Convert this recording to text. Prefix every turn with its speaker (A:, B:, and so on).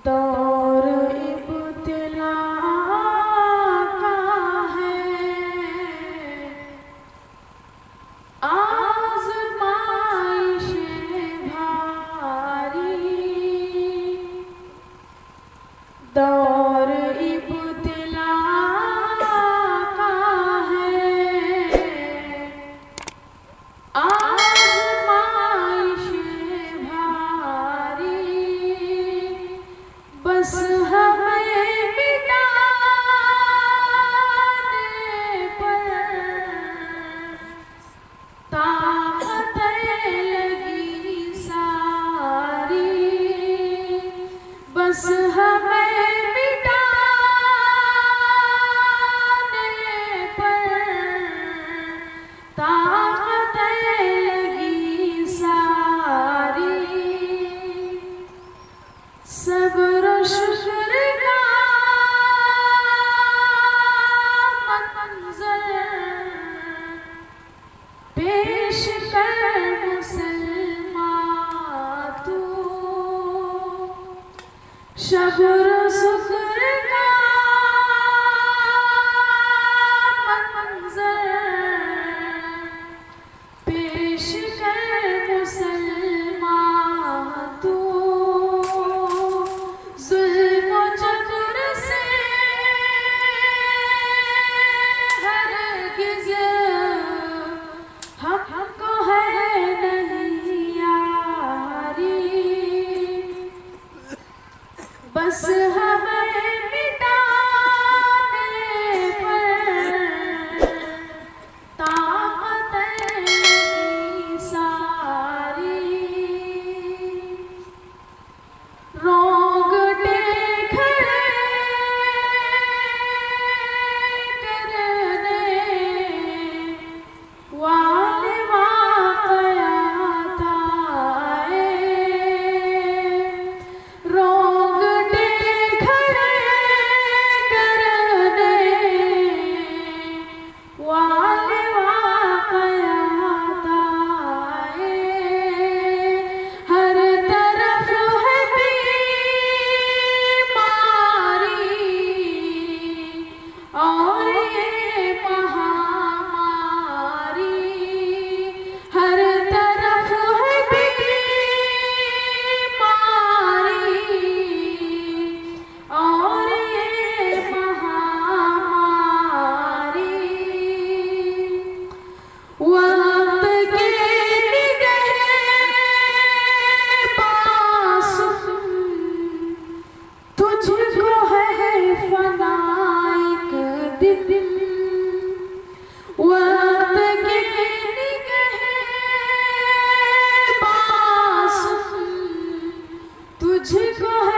A: दौर इब्तिला का है, आज़माइशें भारी। दौर इब्तिला का है, आज़माइशें भारी। बस हमें मिटाने पर ताक़तें लगी सारी। बस हमें मिटाने पर ताक़तें लगी सारी। सब्र शुक्र का मंज़र पेश कर मुसलमान तू। सब्र शुक्र का मंज़र पेश कर मुसलमान तू। ज़ुल्म व जबर से हरगिज़ हमको है नहीं यारी। बस हमें मिटाने पर ताक़तें लगी सारी। रोंगटे खड़े करने वाले वाक़यात आए। रोंगटे खड़े करने वाले वाक़यात आए। हर तरफ है बीमारी और ये महामारी। हर तरफ है बीमारी और ये महामारी। वक्त के निगहबान तुझको है फना एक दिन। वक्त के निगहबान तुझको है